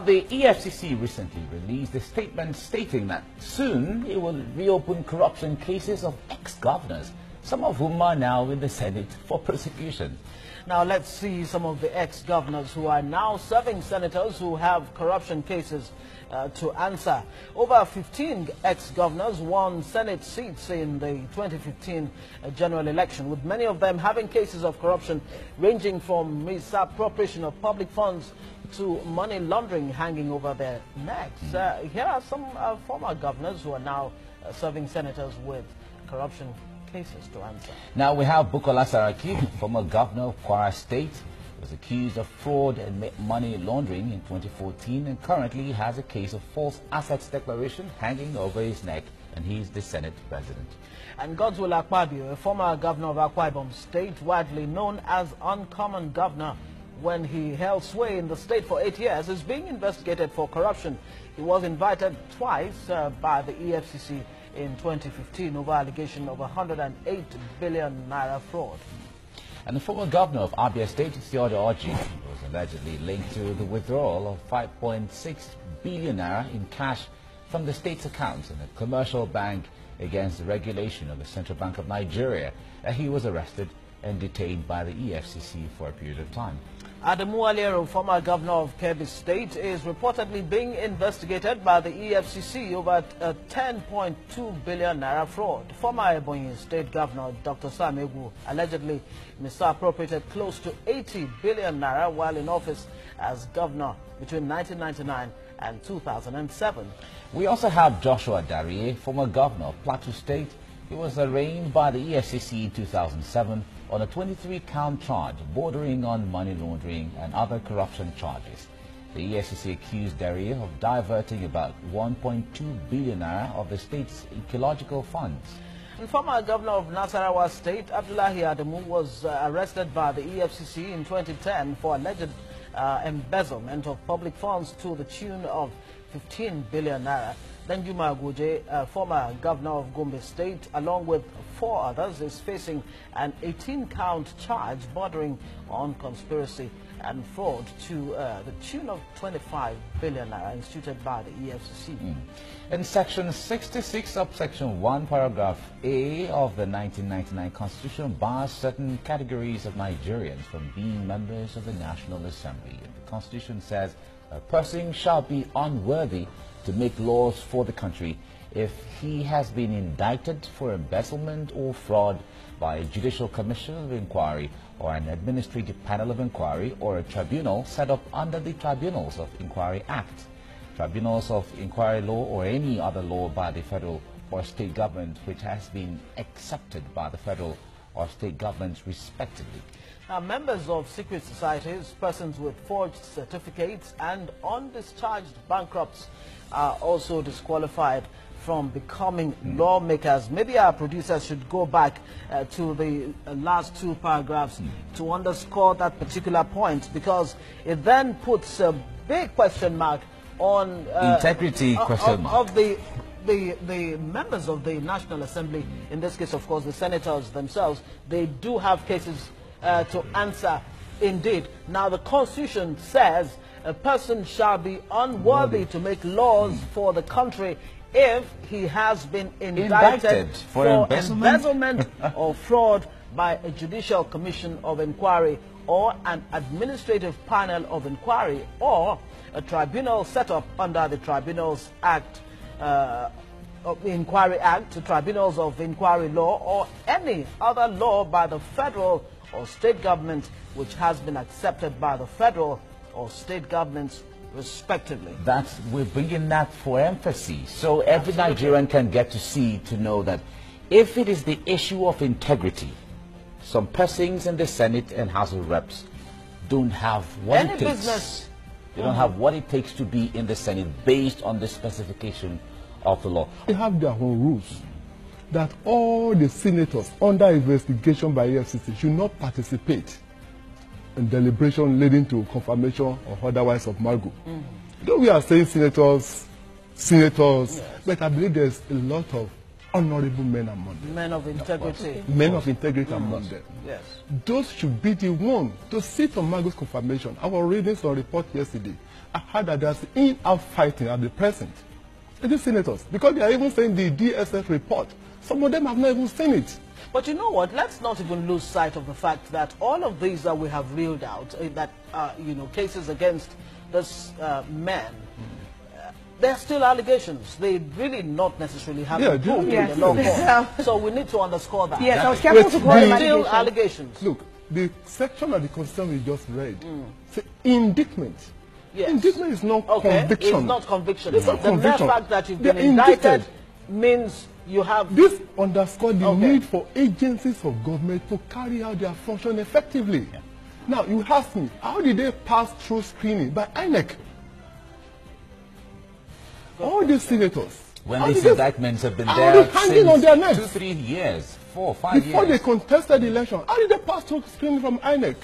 the EFCC recently released a statement stating that soon it will reopen corruption cases of ex-governors, some of whom are now in the Senate for prosecution. Now let's see some of the ex-governors who are now serving senators who have corruption cases to answer. Over 15 ex-governors won Senate seats in the 2015 general election, with many of them having cases of corruption ranging from misappropriation of public funds to money laundering hanging over their necks. Here are some former governors who are now serving senators with corruption cases to answer. Now we have Bukola Saraki, former governor of Kwara State, was accused of fraud and money laundering in 2014 and currently has a case of false assets declaration hanging over his neck, and he's the Senate president. And Godswill Akpabio, a former governor of Akwa Ibom State, widely known as Uncommon Governor when he held sway in the state for 8 years, is being investigated for corruption. He was invited twice by the EFCC in 2015 over allegation of 108 billion naira fraud. And the former governor of Abia State, Theodore Orji, was allegedly linked to the withdrawal of 5.6 billion naira in cash from the state's accounts in a commercial bank against the regulation of the Central Bank of Nigeria. He was arrested and detained by the EFCC for a period of time. Adamu Aliero, former governor of Kebbi State, is reportedly being investigated by the EFCC over a 10.2 billion naira fraud. Former Ebonyi State Governor Dr. Sam Egwu allegedly misappropriated close to 80 billion naira while in office as governor between 1999 and 2007. We also have Joshua Darie, former governor of Plateau State. He was arraigned by the EFCC in 2007 on a 23-count charge bordering on money laundering and other corruption charges. The EFCC accused Darie of diverting about 1.2 billion naira of the state's ecological funds. And former governor of Nasarawa State, Abdullahi Adamu, was arrested by the EFCC in 2010 for alleged embezzlement of public funds to the tune of 15 billion naira. Danjuma Aguje, former governor of Gombe State, along with 4 others, is facing an 18-count charge bordering on conspiracy and fraud to the tune of 25 billion naira instituted by the EFCC. In Section 66, subsection 1, paragraph A of the 1999 Constitution bars certain categories of Nigerians from being members of the National Assembly. The Constitution says a person shall be unworthy to make laws for the country if he has been indicted for embezzlement or fraud by a judicial commission of inquiry or an administrative panel of inquiry or a tribunal set up under the Tribunals of Inquiry Act, Tribunals of Inquiry Law, or any other law by the federal or state government which has been accepted by the federal or state governments respectively. Now, members of secret societies, persons with forged certificates and undischarged bankrupts are also disqualified from becoming lawmakers. Maybe our producers should go back to the last 2 paragraphs to underscore that particular point, because it then puts a big question mark on integrity of the members of the National Assembly. In this case, of course, the senators themselves. They do have cases to answer indeed. Now, the Constitution says a person shall be unworthy to make laws for the country if he has been indicted for embezzlement or fraud by a judicial commission of inquiry or an administrative panel of inquiry or a tribunal set up under the Tribunals Act, of the Inquiry Act, the Tribunals of Inquiry Law, or any other law by the federal or state government which has been accepted by the federal or state governments respectively. We're bringing that for emphasis, so every Nigerian can get to see, to know that if it is the issue of integrity, some persons in the Senate and House of Reps don't have what it takes. They don't have what it takes to be in the Senate based on the specification of the law. They have their own rules that all the senators under investigation by EFCC should not participate in deliberation leading to confirmation or otherwise of Margo. Though we are saying senators, yes, but I believe there's a lot of honorable men among them. Men of integrity. Men of integrity among them. Yes. Those should be the one to sit on Margo's confirmation. I was reading some report yesterday, I heard that there's in-out fighting at the present. These senators, because they are even saying the DSS report, some of them have not even seen it. But you know what? Let's not even lose sight of the fact that all of these that we have reeled out, that cases against this man, they're still allegations. They really not necessarily have been proved in the law court. So we need to underscore that. Yes, I was careful to call them still allegations. Look, the section of the Constitution we just read, say indictment. Yes. Indictment is not conviction. It's not conviction. It's not conviction. The mere fact that you've been indicted means you have... This underscores the need for agencies of government to carry out their function effectively. Yeah. Now, you ask me, how did they pass through screening? By INEC. All these senators. When these indictments have been there hanging on their necks. 2-3 years, 4-5 years. Before they contested the election, how did they pass through screening from INEC?